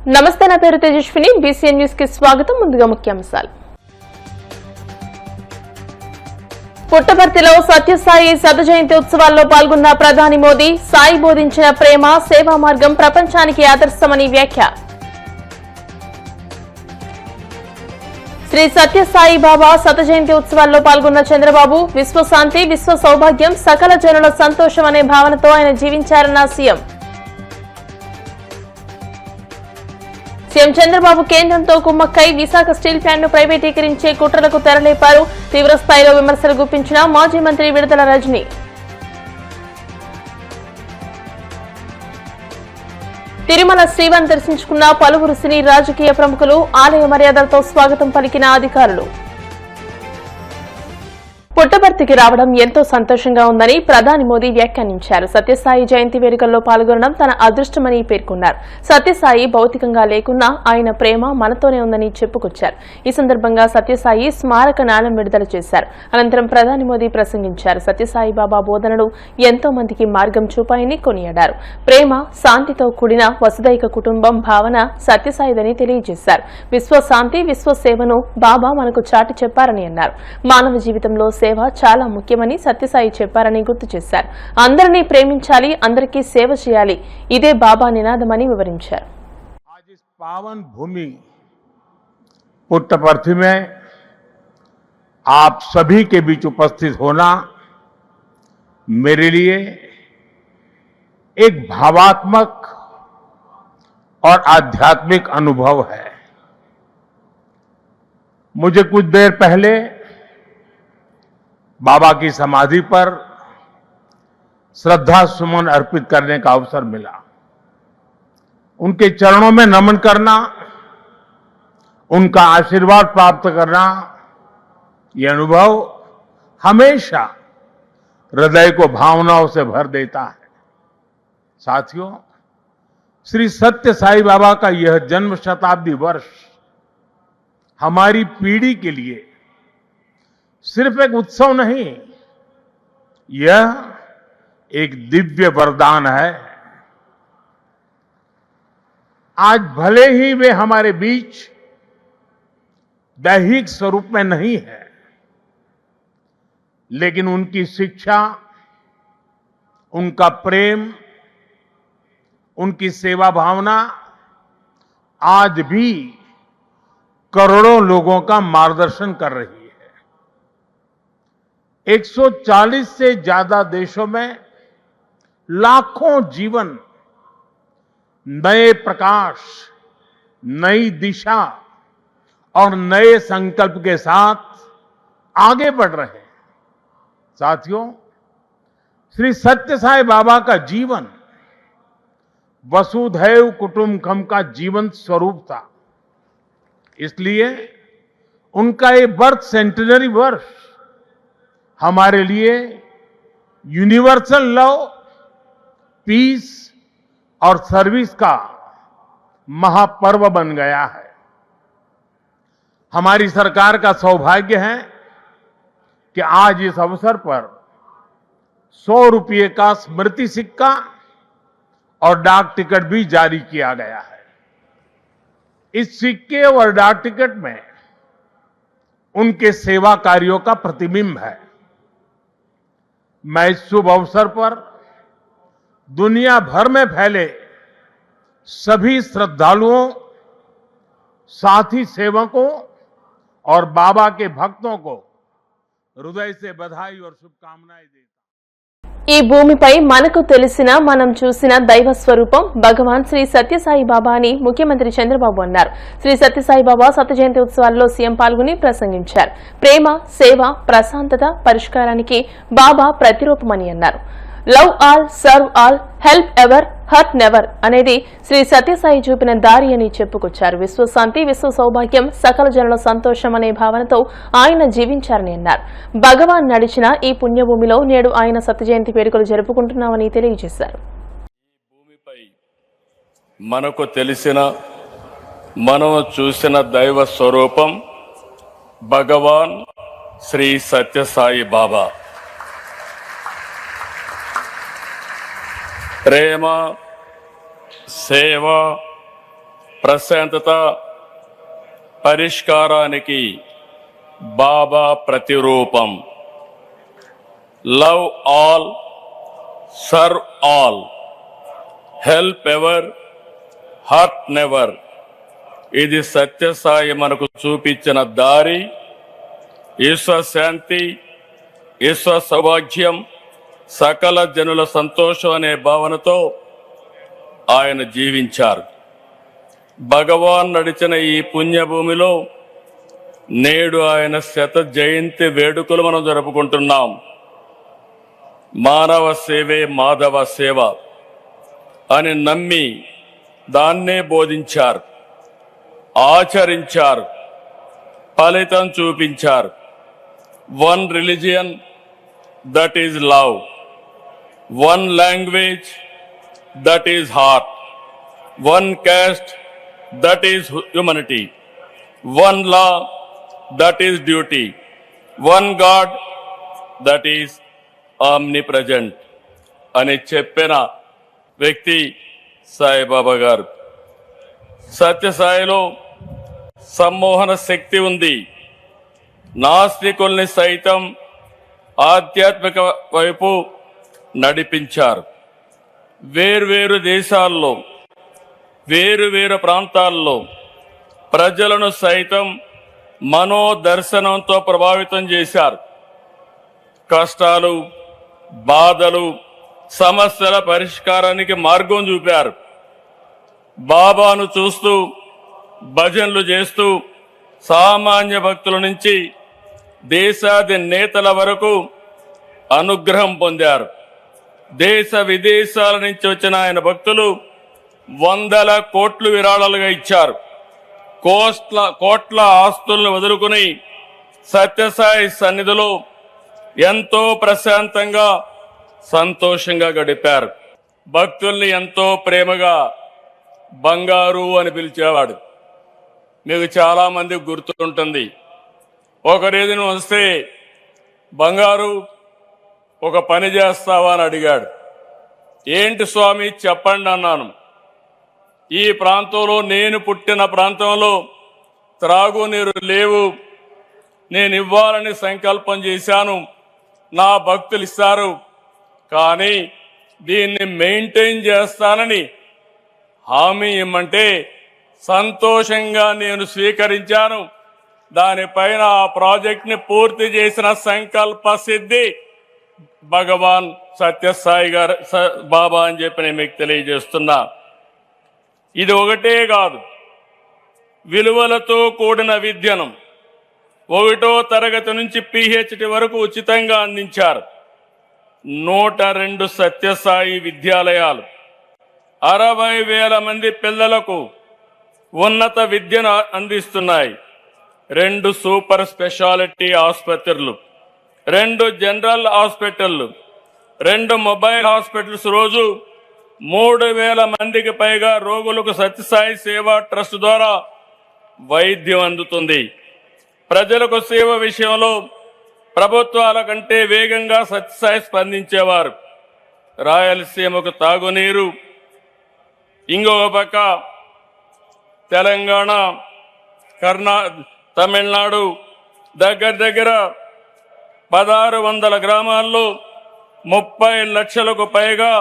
నమస్తే, నా పేరు తేజస్విని. బీసీఎన్ న్యూస్ కి స్వాగతం. ముందుగా ముఖ్యాంశాలు. పుట్టపర్తిలో సత్యసాయి శత జయంతి ఉత్సవాల్లో పాల్గొన్న ప్రధాని మోదీ, సాయి బోధించిన ప్రేమ సేవా మార్గం ప్రపంచానికి ఆదర్శమని వ్యాఖ్య. శ్రీ సత్యసాయి బాబా శత జయంతి ఉత్సవాల్లో పాల్గొన్న చంద్రబాబు, విశ్వశాంతి విశ్వ సౌభాగ్యం సకల జనుల సంతోషం అనే భావనతో ఆయన జీవించారన్న సీఎం. సీఎం చంద్రబాబు కేంద్రంతో కుమ్మక్కై విశాఖ స్టీల్ ప్లాంట్ ను ప్రైవేటీకరించే కుట్రలకు తెరలేపారు. తీవ్రస్థాయిలో విమర్శలు గుప్పించిన మాజీ మంత్రి విడుదల రజని. తిరుమల శ్రీవారిని దర్శించుకున్న పలువురు సినీ రాజకీయ ప్రముఖులు, ఆలయ మర్యాదలతో స్వాగతం పలికిన అధికారులు. పుట్టపర్తికి రావడం ఎంతో సంతోషంగా ఉందని ప్రధాని మోదీ వ్యాఖ్యానించారు. సత్యసాయి జయంతి వేడుకల్లో పాల్గొనడం తన అదృష్టమని పేర్కొన్నారు. సత్యసాయి భౌతికంగా లేకున్నా ఆయన ప్రేమ మనతోనే ఉందని చెప్పుకొచ్చారు. ఈ సందర్భంగా సత్యసాయి స్మారక నాణెం విడుదల చేశారు. అనంతరం ప్రధాని మోదీ ప్రసంగించారు. సత్యసాయి బాబా బోధనలు ఎంతో మందికి మార్గం చూపాయని కొనియాడారు. ప్రేమ, శాంతితో కూడిన వసుదైక కుటుంబం భావన సత్యసాయిదని తెలియజేశారు. విశ్వశాంతి విశ్వ సేవను బాబా మనకు చాటి చెప్పారని అన్నారు. మానవ జీవితంలో సేవ చాలా ముఖ్యమని సత్యసాయి చెప్పారని గుర్తు చేశారు. అందరినీ ప్రేమించాలి, అందరికీ సేవ చేయాలి, ఇదే బాబా నినాదమని వివరించారు. आज इस पावन भूमि पुट्टपर्थी में आप सभी के बीच उपस्थित होना मेरे लिए एक भावात्मक और आध्यात्मिक अनुभव है। मुझे कुछ देर पहले बाबा की समाधि पर श्रद्धा सुमन अर्पित करने का अवसर मिला। उनके चरणों में नमन करना, उनका आशीर्वाद प्राप्त करना, ये अनुभव हमेशा हृदय को भावनाओं से भर देता है। साथियों, श्री सत्य साई बाबा का यह जन्म शताब्दी वर्ष हमारी पीढ़ी के लिए सिर्फ एक उत्सव नहीं, यह एक दिव्य वरदान है। आज भले ही वे हमारे बीच दैहिक स्वरूप में नहीं है, लेकिन उनकी शिक्षा, उनका प्रेम, उनकी सेवा भावना आज भी करोड़ों लोगों का मार्गदर्शन कर रही है। 140 से ज्यादा देशों में लाखों जीवन नए प्रकाश, नई दिशा और नए संकल्प के साथ आगे बढ़ रहे हैं। साथियों, श्री सत्य साई बाबा का जीवन वसुधैव कुटुंबकम का जीवंत स्वरूप था। इसलिए उनका ये बर्थ सेंटेनरी वर्ष हमारे लिए यूनिवर्सल लव, पीस और सर्विस का महापर्व बन गया है। हमारी सरकार का सौभाग्य है कि आज इस अवसर पर 100 रुपये का स्मृति सिक्का और डाक टिकट भी जारी किया गया है। इस सिक्के और डाक टिकट में उनके सेवा कार्यों का प्रतिबिंब है। मैं इस शुभ अवसर पर दुनिया भर में फैले सभी श्रद्धालुओं, साथी सेवकों और बाबा के भक्तों को हृदय से बधाई और शुभकामनाएं देता हूं। ఈ భూమిపై మనకు తెలిసిన, మనం చూసిన దైవ స్వరూపం భగవాన్ శ్రీ సత్యసాయి బాబా అని ముఖ్యమంత్రి చంద్రబాబు అన్నారు. శ్రీ సత్యసాయి బాబా శత జయంతి ఉత్సవాల్లో సీఎం పాల్గొని ప్రసంగించారు. ప్రేమ, సేవ, ప్రశాంతత, పరిష్కారానికి బాబా ప్రతిరూపమని అన్నారు. Love all, serve all, help ever, hurt never అనేది శ్రీ సత్యసాయి చూపిన దారి అని చెప్పుకొచ్చారు. విశ్వశాంతి విశ్వ సౌభాగ్యం సకల జనుల సంతోషం అనే భావనతో ఆయన జీవించారని అన్నారు. భగవాన్ నడిచిన ఈ పుణ్యభూమిలో నేడు ఆయన శత జయంతి వేడుకలు జరుపుకుంటున్నామని తెలియజేశారు. భూమిపై మనకు తెలిసిన, మనం చూసిన దైవ స్వరూపం భగవాన్ శ్రీ సత్యసాయి బాబా. ప్రేమ, సేవ, ప్రశాంతత, పరిష్కారానికి బాబా ప్రతిరూపం. Love all, serve all, help ever, hurt never. ఇది సత్యసాయి మనకు చూపించిన దారి. విశ్వశాంతి, విశ్వ సౌభాగ్యం, సకల జనుల సంతోషం అనే భావనతో ఆయన జీవించారు. భగవాన్ నడిచిన ఈ పుణ్యభూమిలో నేడు ఆయన శత జయంతి వేడుకలు మనం జరుపుకుంటున్నాం. మానవ సేవే మాధవ సేవ అని నమ్మి దాన్నే బోధించారు, ఆచరించారు, ఫలితం చూపించారు. One religion, that is love. One language, that is heart. One caste, that is humanity. One law, that is duty. One God, that is omnipresent అని చెప్పిన వ్యక్తి సాయిబాబా గారు. సత్యసాయిలో సమ్మోహన శక్తి ఉంది. నాస్తికుల్ని సైతం ఆధ్యాత్మిక వైపు నడిపించారు. వేర్వేరు దేశాల్లో, వేరు ప్రాంతాల్లో ప్రజలను సైతం మనోదర్శనంతో ప్రభావితం చేశారు. కష్టాలు, బాధలు, సమస్యల పరిష్కారానికి మార్గం చూపారు. బాబాను చూస్తూ భజనలు చేస్తూ సామాన్య భక్తుల నుంచి దేశాది నేతల వరకు అనుగ్రహం పొందారు. దేశ విదేశాల నుంచి వచ్చిన ఆయన భక్తులు వందల కోట్లు విరాళాలుగా ఇచ్చారు. కోట్ల ఆస్తులను వదులుకుని సత్యసాయి సన్నిధిలో ఎంతో ప్రశాంతంగా, సంతోషంగా గడిపారు. భక్తుల్ని ఎంతో ప్రేమగా బంగారు అని పిలిచేవాడు. మీకు చాలా మంది గుర్తుంటుంది. ఒక రోజున వస్తే, బంగారు ఒక పని చేస్తావా అని అడిగాడు. ఏంటి స్వామి చెప్పండి అన్నాను. ఈ ప్రాంతంలో, నేను పుట్టిన ప్రాంతంలో త్రాగునీరు లేవు, నేను ఇవ్వాలని సంకల్పం చేశాను, నా భక్తులు ఇస్తారు, కానీ దీన్ని మెయింటైన్ చేస్తానని హామీ ఇమ్మంటే సంతోషంగా నేను స్వీకరించాను. దానిపైన ఆ ప్రాజెక్ట్ని పూర్తి చేసిన సంకల్ప సిద్ధి భగవాన్ సత్యసాయి గారు, బాబా అని చెప్పి నేను మీకు తెలియజేస్తున్నా. ఇది ఒకటే కాదు, విలువలతో కూడిన విద్యను 1వ తరగతి నుంచి PhD వరకు ఉచితంగా అందించారు. 102 సత్యసాయి విద్యాలయాలు 60,000 మంది పిల్లలకు ఉన్నత విద్యను అందిస్తున్నాయి. 2 సూపర్ స్పెషాలిటీ ఆసుపత్రులు, 2 జనరల్ హాస్పిటళ్లు, 2 మొబైల్ హాస్పిటల్స్ రోజు 3,000 మందికి పైగా రోగులకు సత్యసాయి సేవా ట్రస్ట్ ద్వారా వైద్యం అందుతుంది. ప్రజలకు సేవ విషయంలో ప్రభుత్వాల కంటే వేగంగా సత్యసాయి స్పందించేవారు. రాయలసీమకు తాగునీరు, ఇంకొక పక్క తెలంగాణ, తమిళనాడు దగ్గర 1600 గ్రామాల్లో 30 లక్షలకు పైగా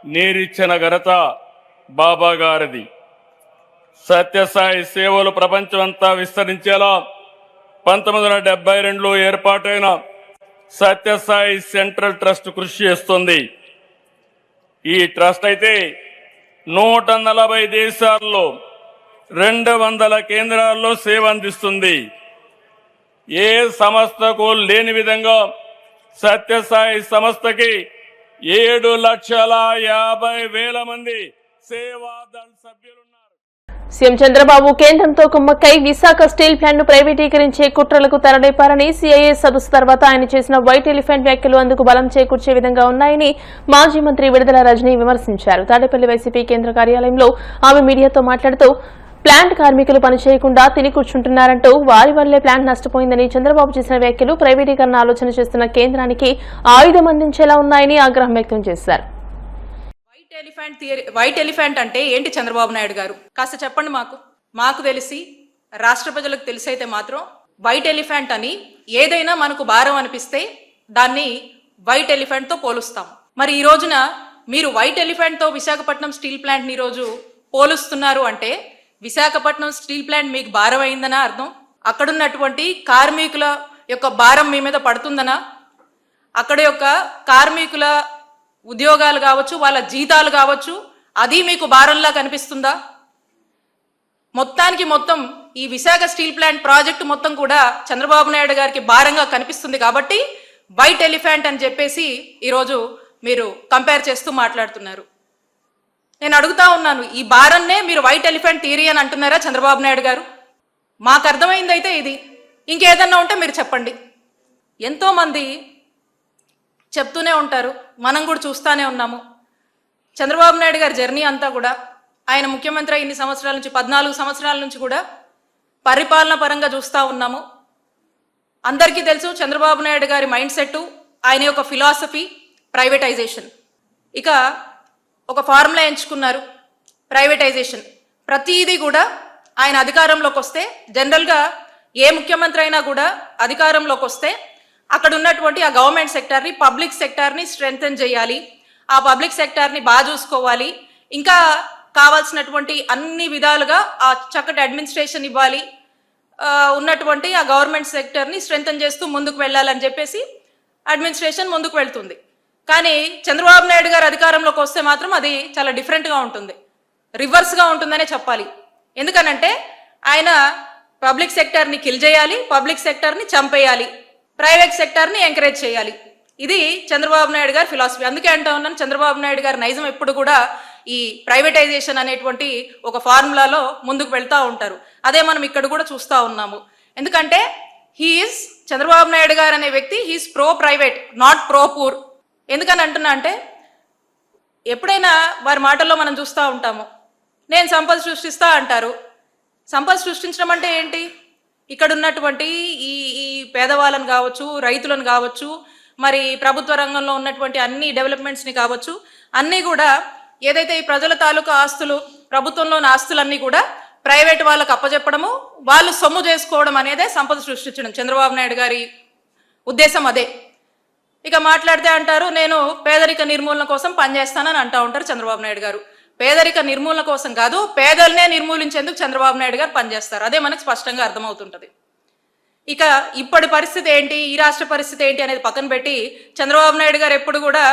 నీరిచ్చిన ఘనత బాబా గారిది. సత్యసాయి సేవలు ప్రపంచమంతా విస్తరించేలా 1972లో ఏర్పాటైన సత్యసాయి సెంట్రల్ ట్రస్ట్ కృషి చేస్తుంది. ఈ ట్రస్ట్ అయితే 140 దేశాల్లో 200 కేంద్రాల్లో సేవ అందిస్తుంది. ఏ సంస్థకు లేని విధంగా సత్యసాయి సంస్థకి 7,50,000 మంది సేవాదళ సభ్యులున్నారు. సీఎం చంద్రబాబు కేంద్రంతో కుమ్మక్కై విశాఖ స్టీల్ ప్లాంట్ ను ప్రైవేటీకరించే కుట్రలకు తెరలేపారని సిఐఏ సదస్సు తర్వాత ఆయన చేసిన వైట్ ఎలిఫెంట్ వ్యాఖ్యలు అందుకు బలం చేకూర్చే విధంగా ఉన్నాయని మాజీ మంత్రి విడుదల రజనీ విమర్శించారు. తాడేపల్లి వైసీపీ కేంద్ర కార్యాలయంలో ఆమె మీడియాతో మాట్లాడుతూ ప్లాంట్ కార్మికులు పనిచేయకుండా తిని కూర్చుంటున్నారంటూ వారి వల్లే ప్లాంట్ నష్టపోయిందని చంద్రబాబు చేసిన వ్యాఖ్యలు ప్రైవేటీకరణ ఆలోచన చేస్తున్న కేంద్రానికి ఆయుధం అందించేలా ఉన్నాయని ఆగ్రహం వ్యక్తం చేశారు. వైట్ వైట్ ఎలిఫెంట్ అంటే ఏంటి చంద్రబాబు నాయుడు గారు? కాస్త చెప్పండి మాకు. మాకు తెలిసి, రాష్ట్ర ప్రజలకు తెలిసైతే మాత్రం వైట్ ఎలిఫెంట్ అని ఏదైనా మనకు భారం అనిపిస్తే దాన్ని వైట్ ఎలిఫెంట్తో పోలుస్తాం. మరి ఈ రోజున మీరు వైట్ ఎలిఫెంట్తో విశాఖపట్నం స్టీల్ ప్లాంట్ని ఈరోజు పోలుస్తున్నారు అంటే విశాఖపట్నం స్టీల్ ప్లాంట్ మీకు భారం అయిందనా అర్థం? అక్కడున్నటువంటి కార్మికుల యొక్క భారం మీ మీద పడుతుందనా? అక్కడ యొక్క కార్మికుల ఉద్యోగాలు కావచ్చు, వాళ్ళ జీతాలు కావచ్చు, అది మీకు భారంలా కనిపిస్తుందా? మొత్తానికి మొత్తం ఈ విశాఖ స్టీల్ ప్లాంట్ ప్రాజెక్టు మొత్తం కూడా చంద్రబాబు నాయుడు గారికి భారంగా కనిపిస్తుంది కాబట్టి వైట్ ఎలిఫెంట్ అని చెప్పేసి ఈరోజు మీరు కంపేర్ చేస్తూ మాట్లాడుతున్నారు. నేను అడుగుతా ఉన్నాను, ఈ భారాన్నే మీరు వైట్ ఎలిఫెంట్ థియరీ అని అంటున్నారా చంద్రబాబు నాయుడు గారు? మాకు అర్థమైందైతే ఇది. ఇంకేదన్నా ఉంటే మీరు చెప్పండి. ఎంతోమంది చెప్తూనే ఉంటారు, మనం కూడా చూస్తూనే ఉన్నాము. చంద్రబాబు నాయుడు గారి జర్నీ అంతా కూడా, ఆయన ముఖ్యమంత్రి ఇన్ని సంవత్సరాల నుంచి 14 సంవత్సరాల నుంచి కూడా పరిపాలన పరంగా చూస్తూ ఉన్నాము. అందరికీ తెలుసు చంద్రబాబు నాయుడు గారి మైండ్ సెట్, ఆయన యొక్క ఫిలాసఫీ ప్రైవేటైజేషన్. ఇక ఒక ఫార్ములా ఎంచుకున్నారు, ప్రైవేటైజేషన్. ప్రతిదీ కూడా ఆయన అధికారంలోకి వస్తే, జనరల్గా ఏ ముఖ్యమంత్రి అయినా కూడా అధికారంలోకి వస్తే అక్కడ ఉన్నటువంటి ఆ గవర్నమెంట్ సెక్టార్ని, పబ్లిక్ సెక్టార్ని స్ట్రెంగ్తెన్ చేయాలి, ఆ పబ్లిక్ సెక్టార్ని బాగా చూసుకోవాలి, ఇంకా కావాల్సినటువంటి అన్ని విధాలుగా ఆ చక్కటి అడ్మినిస్ట్రేషన్ ఇవ్వాలి, ఉన్నటువంటి ఆ గవర్నమెంట్ సెక్టర్ని స్ట్రెంగ్తెన్ చేస్తూ ముందుకు వెళ్ళాలని చెప్పేసి అడ్మినిస్ట్రేషన్ ముందుకు వెళ్తుంది. కానీ చంద్రబాబు నాయుడు గారు అధికారంలోకి వస్తే మాత్రం అది చాలా డిఫరెంట్గా ఉంటుంది, రివర్స్గా ఉంటుందనే చెప్పాలి. ఎందుకనంటే ఆయన పబ్లిక్ సెక్టర్ని కిల్ చేయాలి, పబ్లిక్ సెక్టర్ని చంపేయాలి, ప్రైవేట్ సెక్టర్ని ఎంకరేజ్ చేయాలి. ఇది చంద్రబాబు నాయుడు గారి ఫిలాసఫీ. అందుకే అంటా ఉన్నాను, చంద్రబాబు నాయుడు గారి నైజం ఎప్పుడు కూడా ఈ ప్రైవేటైజేషన్ అనేటువంటి ఒక ఫార్ములాలో ముందుకు వెళ్తూ ఉంటారు. అదే మనం ఇక్కడ కూడా చూస్తూ ఉన్నాము. ఎందుకంటే చంద్రబాబు నాయుడు గారు అనే వ్యక్తి he's pro private, not pro poor. ఎందుకని అంటున్నా అంటే, ఎప్పుడైనా వారి మాటల్లో మనం చూస్తూ ఉంటాము, నేను సంపద సృష్టిస్తా అంటారు. సంపద సృష్టించడం అంటే ఏంటి? ఇక్కడ ఉన్నటువంటి ఈ పేదవాళ్ళని కావచ్చు, రైతులను కావచ్చు, మరి ప్రభుత్వ రంగంలో ఉన్నటువంటి అన్ని డెవలప్మెంట్స్ని కావచ్చు, అన్నీ కూడా ఏదైతే ఈ ప్రజల తాలూకా ఆస్తులు, ప్రభుత్వంలోని ఆస్తులన్నీ కూడా ప్రైవేట్ వాళ్ళకు అప్పచెప్పడము, వాళ్ళు సొమ్ము చేసుకోవడం అనేదే సంపద సృష్టించడం. చంద్రబాబు నాయుడు గారి ఉద్దేశం అదే. ఇక మాట్లాడితే అంటారు, నేను పేదరిక నిర్మూలన కోసం పనిచేస్తానని అంటూ ఉంటారు చంద్రబాబు నాయుడు గారు. పేదరిక నిర్మూలన కోసం కాదు, పేదలనే నిర్మూలించేందుకు చంద్రబాబు నాయుడు గారు పనిచేస్తారు. అదే మనకు స్పష్టంగా అర్థమవుతుంటుంది. ఇక ఇప్పటి పరిస్థితి ఏంటి, ఈ రాష్ట్ర పరిస్థితి ఏంటి అనేది పక్కన పెట్టి, చంద్రబాబు నాయుడు గారు ఎప్పుడు కూడా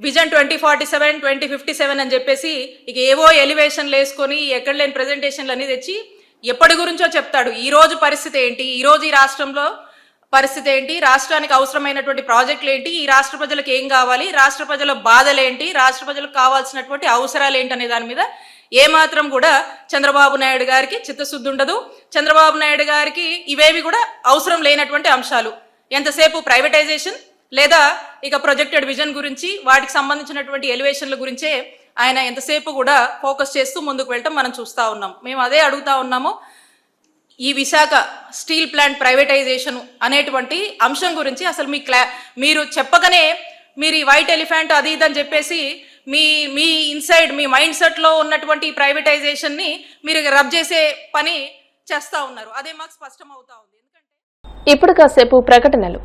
విజన్ 2047, 2057 అని చెప్పేసి ఇక ఏవో ఎలివేషన్లు వేసుకొని ఎక్కడ లేని ప్రెజెంటేషన్లు అన్ని తెచ్చి ఎప్పటి గురించో చెప్తాడు. ఈ రోజు పరిస్థితి ఏంటి, ఈ రోజు ఈ రాష్ట్రంలో పరిస్థితి ఏంటి, రాష్ట్రానికి అవసరమైనటువంటి ప్రాజెక్టులు ఏంటి, ఈ రాష్ట్ర ప్రజలకు ఏం కావాలి, రాష్ట్ర ప్రజల బాధలు ఏంటి, రాష్ట్ర ప్రజలకు కావాల్సినటువంటి అవసరాలు ఏంటి అనే దాని మీద ఏమాత్రం కూడా చంద్రబాబు నాయుడు గారికి చిత్తశుద్ధి ఉండదు. చంద్రబాబు నాయుడు గారికి ఇవేవి కూడా అవసరం లేనటువంటి అంశాలు. ఎంతసేపు ప్రైవేటైజేషన్ లేదా ఇక ప్రొజెక్టెడ్ విజన్ గురించి, వాటికి సంబంధించినటువంటి ఎలివేషన్ల గురించే ఆయన ఎంతసేపు కూడా ఫోకస్ చేస్తూ ముందుకు వెళ్ళటం మనం చూస్తూ ఉన్నాం. మేము అదే అడుగుతా ఉన్నాము, ఈ విశాఖ స్టీల్ ప్లాంట్ ప్రైవేటైజేషన్ అనేటువంటి అంశం గురించి అసలు మీరు చెప్పగానే మీరు ఈ వైట్ ఎలిఫెంట్ అది ఇదని చెప్పేసి మీ ఇన్సైడ్ మీ మైండ్ సెట్లో ఉన్నటువంటి ప్రైవేటైజేషన్ని మీరు రబ్ చేసే పని చేస్తూ ఉన్నారు. అదే మాకు స్పష్టం అవుతా ఉంది. ఇప్పుడు కాసేపు ప్రకటనలు.